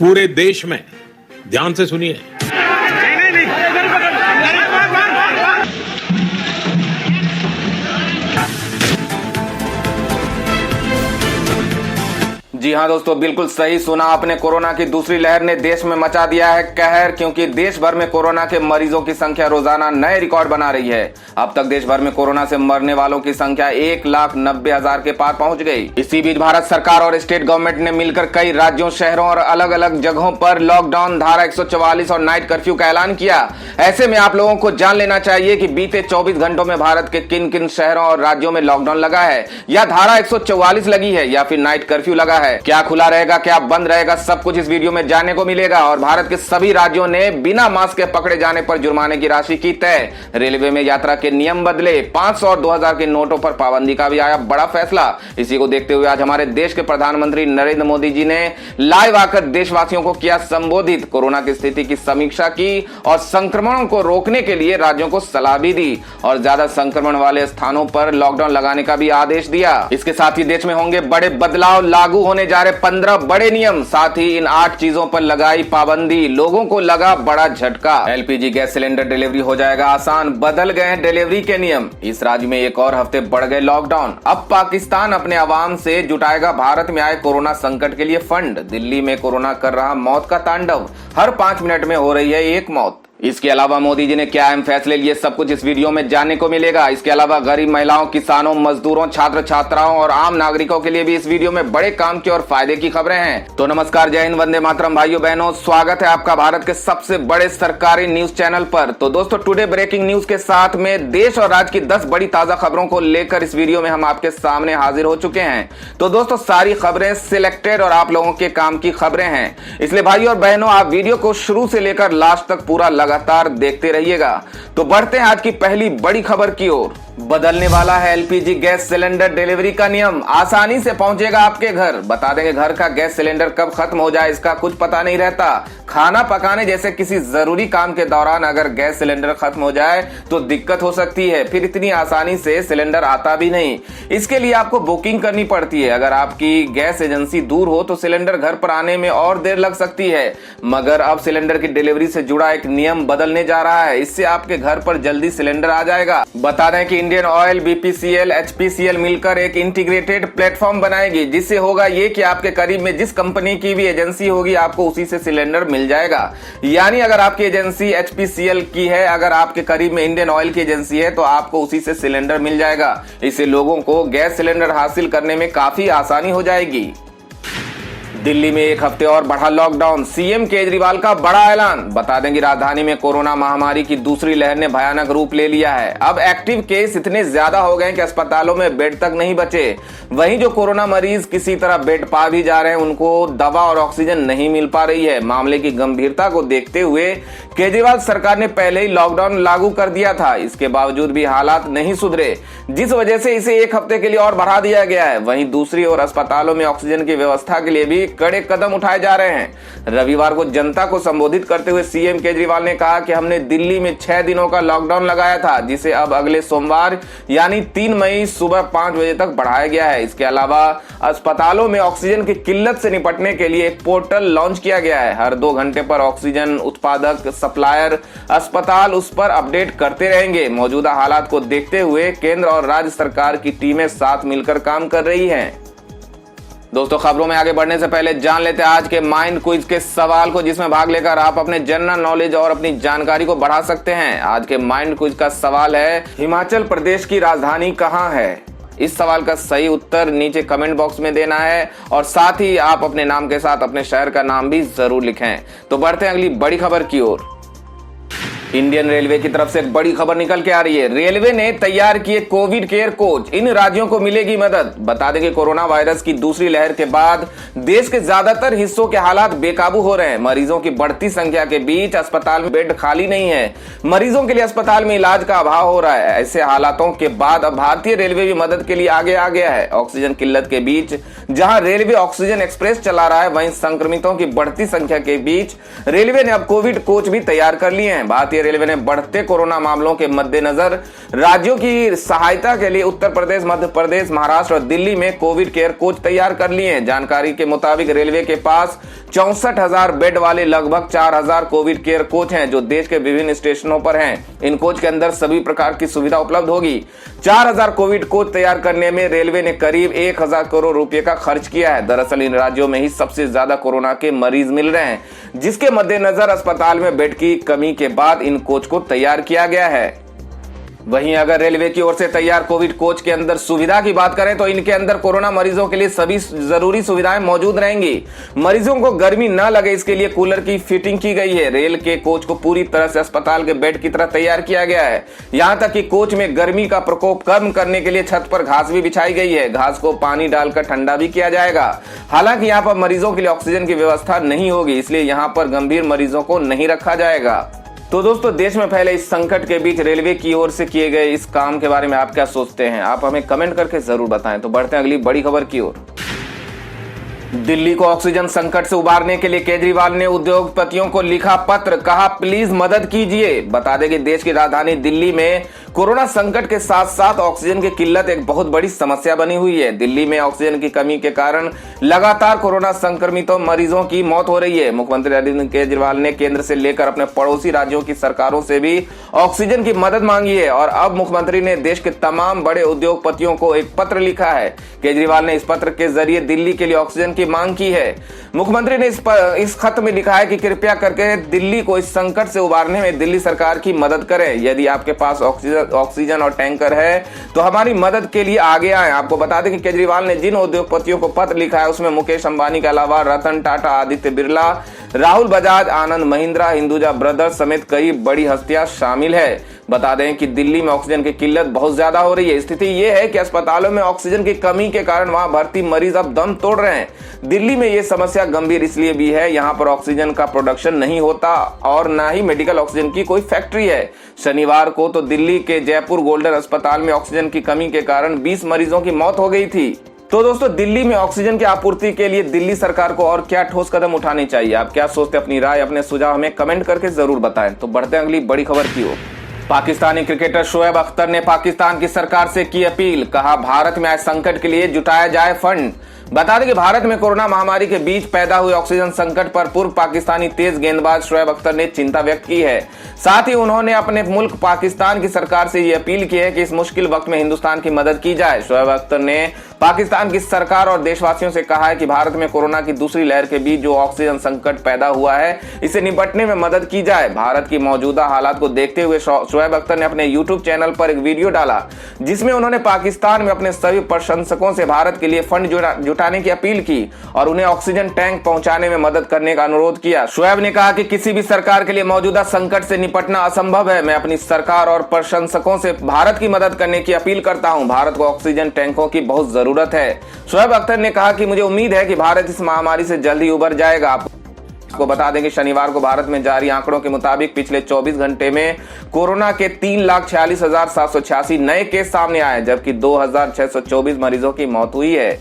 पूरे देश में, ध्यान से सुनिए, जी हाँ दोस्तों, बिल्कुल सही सुना आपने। कोरोना की दूसरी लहर ने देश में मचा दिया है कहर, क्योंकि देश भर में कोरोना के मरीजों की संख्या रोजाना नए रिकॉर्ड बना रही है। अब तक देश भर में कोरोना से मरने वालों की संख्या 1,90,000 के पार पहुंच गई। इसी बीच भारत सरकार और स्टेट गवर्नमेंट ने मिलकर कई राज्यों, शहरों और अलग अलग जगहों पर लॉकडाउन, धारा 144 और नाइट कर्फ्यू का ऐलान किया। ऐसे में आप लोगों को जान लेना चाहिए कि बीते 24 घंटों में भारत के किन किन शहरों और राज्यों में लॉकडाउन लगा है, या धारा 144 लगी है, या फिर नाइट कर्फ्यू लगा है। क्या खुला रहेगा, क्या बंद रहेगा, सब कुछ इस वीडियो में जानने को मिलेगा। और भारत के सभी राज्यों ने बिना मास्क के पकड़े जाने पर जुर्माने की राशि की तय। रेलवे में यात्रा के नियम बदले, 500 और 2000 के नोटों पर पाबंदी का भी आया बड़ा फैसला। इसी को देखते हुए आज हमारे देश के प्रधानमंत्री नरेंद्र मोदी जी ने लाइव आकर देशवासियों को किया संबोधित, कोरोना की स्थिति की समीक्षा की और संक्रमणों को रोकने के लिए राज्यों को सलाह भी दी और ज्यादा संक्रमण वाले स्थानों पर लॉकडाउन लगाने का भी आदेश दिया। इसके साथ ही देश में होंगे बड़े बदलाव, लागू होने जा रहे 15 बड़े नियम, साथ ही इन 8 चीजों पर लगाई पाबंदी। लोगों को लगा बड़ा झटका। एलपीजी गैस सिलेंडर डिलीवरी हो जाएगा आसान, बदल गए हैं डिलीवरी के नियम। इस राज्य में एक और हफ्ते बढ़ गए लॉकडाउन। अब पाकिस्तान अपने अवाम से जुटाएगा भारत में आए कोरोना संकट के लिए फंड। दिल्ली में कोरोना कर रहा मौत का तांडव, हर 5 मिनट में हो रही है एक मौत। इसके अलावा मोदी जी ने क्या अहम फैसले लिए, सब कुछ इस वीडियो में जानने को मिलेगा। इसके अलावा गरीब महिलाओं, किसानों, मजदूरों, छात्र छात्राओं और आम नागरिकों के लिए भी इस वीडियो में बड़े काम की और फायदे की खबरें हैं। तो नमस्कार, जय हिंद, वंदे मातरम भाइयों बहनों, स्वागत है आपका भारत के सबसे बड़े सरकारी न्यूज चैनल पर। तो दोस्तों, टुडे ब्रेकिंग न्यूज के साथ में देश और राज्य की 10 बड़ी ताजा खबरों को लेकर इस वीडियो में हम आपके सामने हाजिर हो चुके हैं। तो दोस्तों, सारी खबरें सिलेक्टेड और आप लोगों के काम की खबरें हैं, इसलिए भाइयों और बहनों आप वीडियो को शुरू से लेकर लास्ट तक पूरा लगातार देखते रहिएगा। तो बढ़ते हैं आज की पहली बड़ी खबर की ओर। बदलने वाला है एलपीजी गैस सिलेंडर डिलीवरी का नियम, आसानी से पहुंचेगा आपके घर। बता देंगे, घर का गैस सिलेंडर कब खत्म हो जाए इसका कुछ पता नहीं रहता। खाना पकाने जैसे किसी जरूरी काम के दौरान अगर गैस सिलेंडर खत्म हो जाए तो दिक्कत हो सकती है, फिर इतनी आसानी से सिलेंडर आता भी नहीं। इसके लिए आपको बुकिंग करनी पड़ती है। अगर आपकी गैस एजेंसी दूर हो तो सिलेंडर घर पर आने में और देर लग सकती है। मगर अब सिलेंडर की डिलीवरी से जुड़ा एक नियम बदलने जा रहा है, इससे आपके घर पर जल्दी सिलेंडर आ जाएगा। बता दें कि इंडियन ऑयल, बीपीसीएल, एचपीसीएल मिलकर एक इंटीग्रेटेड प्लेटफॉर्म बनाएगी, जिससे होगा ये कि आपके करीब में जिस कंपनी की भी एजेंसी होगी आपको उसी से सिलेंडर मिल जाएगा। यानी अगर आपकी एजेंसी एचपीसीएल की है, अगर आपके करीब में इंडियन ऑयल की एजेंसी है तो आपको उसी से सिलेंडर मिल जाएगा। इससे लोगों को गैस सिलेंडर हासिल करने में काफी आसानी हो जाएगी। दिल्ली में एक हफ्ते और बढ़ा लॉकडाउन, सीएम केजरीवाल का बड़ा ऐलान। बता दें कि राजधानी में कोरोना महामारी की दूसरी लहर ने भयानक रूप ले लिया है। अब एक्टिव केस इतने ज्यादा हो गए कि अस्पतालों में बेड तक नहीं बचे। वहीं जो कोरोना मरीज किसी तरह बेड पा भी जा रहे हैं, उनको दवा और ऑक्सीजन नहीं मिल पा रही है। मामले की गंभीरता को देखते हुए केजरीवाल सरकार ने पहले ही लॉकडाउन लागू कर दिया था। इसके बावजूद भी हालात नहीं सुधरे, जिस वजह से इसे एक हफ्ते के लिए और बढ़ा दिया गया है। वहीं दूसरी ओर अस्पतालों में ऑक्सीजन की व्यवस्था के लिए भी कड़े कदम उठाए जा रहे हैं। रविवार को जनता को संबोधित करते हुए सीएम केजरीवाल ने कहा कि हमने दिल्ली में 6 दिनों का लॉकडाउन लगाया था, जिसे अब अगले सोमवार यानी 3 मई सुबह 5 बजे तक बढ़ाया गया है। इसके अलावा अस्पतालों में ऑक्सीजन की किल्लत से निपटने के लिए एक पोर्टल लॉन्च किया गया है। हर 2 घंटे पर ऑक्सीजन उत्पादक, सप्लायर, अस्पताल उस पर अपडेट करते रहेंगे। मौजूदा हालात को देखते हुए केंद्र और राज्य सरकार की टीमें साथ मिलकर काम कर रही हैं। दोस्तों, खबरों में आगे बढ़ने से पहले जान लेते हैं आज के माइंड क्विज के सवाल को, जिसमें भाग लेकर आप अपने जनरल नॉलेज और अपनी जानकारी को बढ़ा सकते हैं। आज के माइंड क्विज का सवाल है, हिमाचल प्रदेश की राजधानी कहाँ है? इस सवाल का सही उत्तर नीचे कमेंट बॉक्स में देना है और साथ ही आप अपने नाम के साथ अपने शहर का नाम भी जरूर लिखें। तो बढ़ते हैं अगली बड़ी खबर की ओर। इंडियन रेलवे की तरफ से एक बड़ी खबर निकल के आ रही है। रेलवे ने तैयार किए कोविड केयर कोच, इन राज्यों को मिलेगी मदद। बता दें कि कोरोना वायरस की दूसरी लहर के बाद देश के ज्यादातर हिस्सों के हालात बेकाबू हो रहे हैं। मरीजों की बढ़ती संख्या के बीच अस्पताल में बेड खाली नहीं है। मरीजों के लिए अस्पताल में इलाज का अभाव हो रहा है। ऐसे हालातों के बाद अब भारतीय रेलवे भी मदद के लिए आगे आ गया है। ऑक्सीजन किल्लत के बीच जहां रेलवे ऑक्सीजन एक्सप्रेस चला रहा है, वहीं संक्रमितों की बढ़ती संख्या के बीच रेलवे ने अब कोविड कोच भी तैयार कर लिए हैं। भारतीय भारतीय रेलवे ने बढ़ते कोरोना मामलों के मद्देनजर राज्यों की सहायता के लिए उत्तर प्रदेश, मध्य प्रदेश, महाराष्ट्र और दिल्ली में कोविड केयर कोच तैयार कर लिए हैं। जानकारी के मुताबिक रेलवे के पास 64,000 बेड वाले लगभग 4,000 कोविड केयर कोच हैं जो देश के विभिन्न स्टेशनों पर हैं। इन कोच के अंदर सभी प्रकार की सुविधा उपलब्ध होगी। 4,000 कोविड कोच तैयार करने में रेलवे ने करीब 1,000 करोड़ रुपए का खर्च किया है। दरअसल इन राज्यों में ही सबसे ज्यादा कोरोना के मरीज मिल रहे हैं, जिसके मद्देनजर अस्पताल में बेड की कमी के बाद इन कोच को तैयार किया गया है। वहीं अगर रेलवे की ओर से तैयार कोविड कोच के अंदर सुविधा की बात करें तो इनके अंदर कोरोना मरीजों के लिए सभी जरूरी सुविधाएं मौजूद रहेंगी। मरीजों को गर्मी न लगे इसके लिए कूलर की फिटिंग की गई है। रेल के कोच को पूरी तरह से अस्पताल के बेड की तरह तैयार किया गया है। यहां तक कि कोच में गर्मी का प्रकोप कम करने के लिए छत पर घास भी बिछाई गई है। घास को पानी डालकर ठंडा भी किया जाएगा। हालांकि यहाँ पर मरीजों के लिए ऑक्सीजन की व्यवस्था नहीं होगी, इसलिए यहाँ पर गंभीर मरीजों को नहीं रखा जाएगा। तो दोस्तों, देश में फैले इस संकट के बीच रेलवे की ओर से किए गए इस काम के बारे में आप क्या सोचते हैं? आप हमें कमेंट करके जरूर बताएं। तो बढ़ते हैं अगली बड़ी खबर की ओर। दिल्ली को ऑक्सीजन संकट से उबारने के लिए केजरीवाल ने उद्योगपतियों को लिखा पत्र, कहा प्लीज मदद कीजिए। बता दें कि देश की राजधानी दिल्ली में कोरोना संकट के साथ साथ ऑक्सीजन की किल्लत एक बहुत बड़ी समस्या बनी हुई है। दिल्ली में ऑक्सीजन की कमी के कारण लगातार कोरोना संक्रमितों मरीजों की मौत हो रही है। मुख्यमंत्री अरविंद केजरीवाल ने केंद्र से लेकर अपने पड़ोसी राज्यों की सरकारों से भी ऑक्सीजन की मदद मांगी है और अब मुख्यमंत्री ने देश के तमाम बड़े उद्योगपतियों को एक पत्र लिखा है। केजरीवाल ने इस पत्र के जरिए दिल्ली के लिए ऑक्सीजन की मांग की है। मुख्यमंत्री ने इस खत में लिखा है कि कृपया करके दिल्ली को इस संकट से उबारने में दिल्ली सरकार की मदद करें। यदि आपके पास ऑक्सीजन और टैंकर है तो हमारी मदद के लिए आगे आए। आपको बता दें कि केजरीवाल ने जिन उद्योगपतियों को पत्र लिखा है उसमें मुकेश अंबानी के अलावा रतन टाटा, आदित्य बिरला, राहुल बजाज, आनंद महिंद्रा, हिंदुजा ब्रदर्स समेत कई बड़ी हस्तियां शामिल है। बता दें कि दिल्ली में ऑक्सीजन की किल्लत बहुत ज्यादा हो रही है। स्थिति यह है कि अस्पतालों में ऑक्सीजन की कमी के कारण वहां भर्ती मरीज अब दम तोड़ रहे हैं। दिल्ली में यह समस्या गंभीर इसलिए भी है, यहां पर ऑक्सीजन का प्रोडक्शन नहीं होता और ना ही मेडिकल ऑक्सीजन की कोई फैक्ट्री है। शनिवार को तो दिल्ली के जयपुर गोल्डन अस्पताल में ऑक्सीजन की कमी के कारण 20 मरीजों की मौत हो गई थी। तो दोस्तों, दिल्ली में ऑक्सीजन की आपूर्ति के लिए दिल्ली सरकार को और क्या ठोस कदम उठाने चाहिए? आप क्या सोचते हैं? अपनी राय, अपने सुझाव हमें कमेंट करके जरूर बताएं। तो बढ़ते हैं अगली बड़ी खबर की ओर। पाकिस्तानी क्रिकेटर शोएब अख्तर ने पाकिस्तान की सरकार से की अपील, कहा भारत में आए संकट के लिए जुटाया जाए फंड। बता दें कि भारत में कोरोना महामारी के बीच पैदा हुए ऑक्सीजन संकट पर पूर्व पाकिस्तानी तेज गेंदबाज शोएब अख्तर ने चिंता व्यक्त की है। साथ ही उन्होंने अपने मुल्क पाकिस्तान की सरकार से ये अपील की है कि इस मुश्किल वक्त में हिंदुस्तान की मदद की जाए। शोएब अख्तर ने पाकिस्तान की सरकार और देशवासियों से कहा है कि भारत में कोरोना की दूसरी लहर के बीच जो ऑक्सीजन संकट पैदा हुआ है, इसे निपटने में मदद की जाए। भारत की मौजूदा हालात को देखते हुए शोएब अख्तर ने अपने यूट्यूब चैनल पर एक वीडियो डाला जिसमें उन्होंने पाकिस्तान में अपने सभी प्रशंसकों से भारत के लिए फंड जुटाने की अपील की और उन्हें ऑक्सीजन टैंक पहुंचाने में मदद करने का अनुरोध किया। शोएब ने कहा कि किसी भी सरकार के लिए मौजूदा संकट से निपटना असंभव है। मैं अपनी सरकार और प्रशंसकों से भारत की मदद करने की अपील करता हूं। भारत को ऑक्सीजन टैंकों की बहुत जरूरत है। शोएब अख्तर ने कहा कि मुझे उम्मीद है कि भारत इस महामारी से जल्द ही उबर जाएगा। आपको बता दें कि शनिवार को भारत में जारी आंकड़ों के मुताबिक पिछले 24 घंटे में कोरोना के 3,46,786 नए केस सामने आए, जबकि 2,624 मरीजों की मौत हुई है।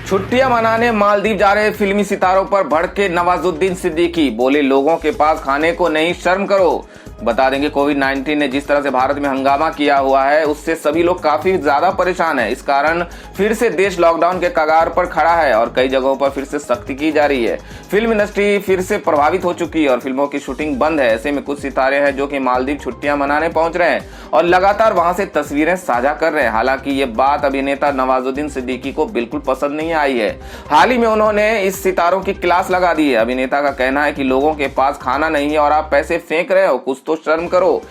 छुट्टियां मनाने मालदीव जा रहे फिल्मी सितारों पर भड़के नवाजुद्दीन सिद्दीकी, बोले लोगों के पास खाने को नहीं, शर्म करो। बता देंगे कोविड-19 ने जिस तरह से भारत में हंगामा किया हुआ है उससे सभी लोग काफी ज्यादा परेशान हैं। इस कारण फिर से देश लॉकडाउन के कगार पर खड़ा है और कई जगहों पर फिर से सख्ती की जा रही है। फिल्म इंडस्ट्री फिर से प्रभावित हो चुकी है और फिल्मों की शूटिंग बंद है। ऐसे में कुछ सितारे हैं जो कि मालदीव छुट्टियां मनाने पहुंच रहे हैं और लगातार वहां से तस्वीरें साझा कर रहे हैं। हालांकि ये बात अभिनेता नवाजुद्दीन सिद्दीकी को बिल्कुल पसंद नहीं आई है। हाल ही में उन्होंने इस सितारों की क्लास लगा दी है। अभिनेता का कहना है कि लोगों के पास खाना नहीं है और आप पैसे फेंक रहे हो, कुछ तो शर्म करो।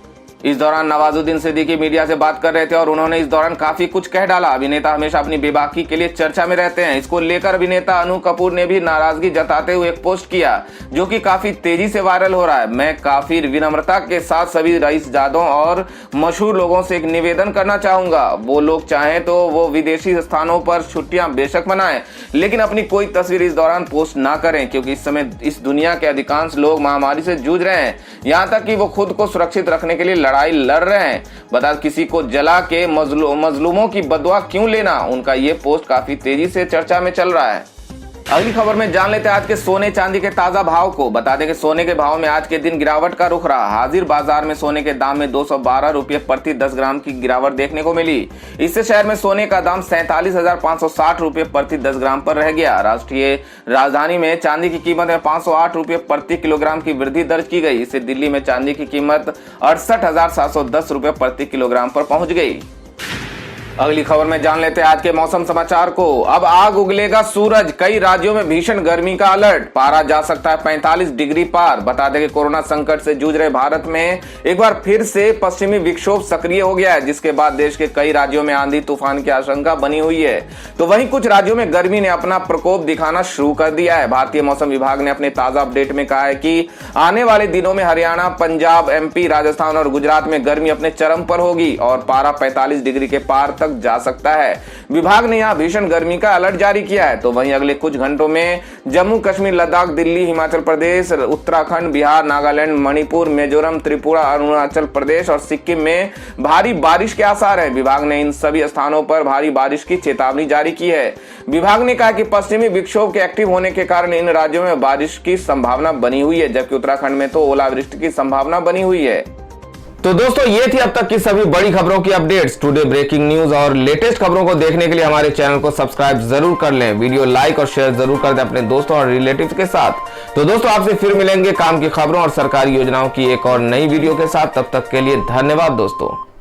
इस दौरान नवाजुद्दीन सिद्दीकी मीडिया से बात कर रहे थे और उन्होंने इस दौरान काफी कुछ कह डाला। अभिनेता हमेशा अपनी बेबाकी के लिए चर्चा में रहते हैं। इसको लेकर अभिनेता अनु कपूर ने भी नाराजगी जताते हुए एक पोस्ट किया जो कि काफी तेजी से वायरल हो रहा है। मैं काफी विनम्रता के साथ सभी रईसजादों और मशहूर लोगों से एक निवेदन करना चाहूंगा, वो लोग चाहें तो वो विदेशी स्थानों पर छुट्टियां बेशक मनाएं, लेकिन अपनी कोई तस्वीर इस दौरान पोस्ट ना करें, क्योंकि इस समय इस दुनिया के अधिकांश लोग महामारी से जूझ रहे हैं, यहाँ तक कि वो खुद को सुरक्षित रखने के लिए लड़ाई लड़ रहे हैं। बता किसी को जला के मजलूमों की बदुआ क्यों लेना। उनका ये पोस्ट काफी तेजी से चर्चा में चल रहा है। अगली खबर में जान लेते हैं आज के सोने चांदी के ताजा भाव को। बता दें कि सोने के भाव में आज के दिन गिरावट का रुख रहा। हाजिर बाजार में सोने के दाम में 212 रुपये प्रति 10 ग्राम की गिरावट देखने को मिली। इससे शहर में सोने का दाम 47,560 रुपये प्रति 10 ग्राम पर रह गया। राष्ट्रीय राजधानी में चांदी की कीमत में 508 रुपये प्रति किलोग्राम की वृद्धि दर्ज की गई। इससे दिल्ली में चांदी की कीमत 68,710 रुपये प्रति किलोग्राम पर पहुंच गई। अगली खबर में जान लेते हैं आज के मौसम समाचार को। अब आग उगलेगा सूरज, कई राज्यों में भीषण गर्मी का अलर्ट, पारा जा सकता है 45 डिग्री पार। बता दें कि कोरोना संकट से जूझ रहे भारत में एक बार फिर से पश्चिमी विक्षोभ सक्रिय हो गया है, जिसके बाद देश के कई राज्यों में आंधी तूफान की आशंका बनी हुई है। तो वहीं कुछ राज्यों में गर्मी ने अपना प्रकोप दिखाना शुरू कर दिया है। भारतीय मौसम विभाग ने अपने ताजा अपडेट में कहा है कि आने वाले दिनों में हरियाणा, पंजाब, एमपी, राजस्थान और गुजरात में गर्मी अपने चरम पर होगी और पारा 45 डिग्री के पार तक जा सकता है। विभाग ने यहां भीषण गर्मी का अलर्ट जारी किया है। तो वहीं अगले कुछ घंटों में जम्मू कश्मीर, लद्दाख, दिल्ली, हिमाचल प्रदेश, उत्तराखंड, बिहार, नागालैंड, मणिपुर, मिजोरम, त्रिपुरा, अरुणाचल प्रदेश और सिक्किम में भारी बारिश के आसार हैं। विभाग ने इन सभी स्थानों पर भारी बारिश की चेतावनी जारी की है। विभाग ने कहा कि पश्चिमी विक्षोभ के एक्टिव होने के कारण इन राज्यों में बारिश की संभावना बनी हुई है, जबकि उत्तराखंड में तो ओलावृष्टि की संभावना बनी हुई है। तो दोस्तों ये थी अब तक की सभी बड़ी खबरों की अपडेट्स। टुडे ब्रेकिंग न्यूज और लेटेस्ट खबरों को देखने के लिए हमारे चैनल को सब्सक्राइब जरूर कर लें। वीडियो लाइक और शेयर जरूर कर दें अपने दोस्तों और रिलेटिव्स के साथ। तो दोस्तों आपसे फिर मिलेंगे काम की खबरों और सरकारी योजनाओं की एक और नई वीडियो के साथ। तब तक के लिए धन्यवाद दोस्तों।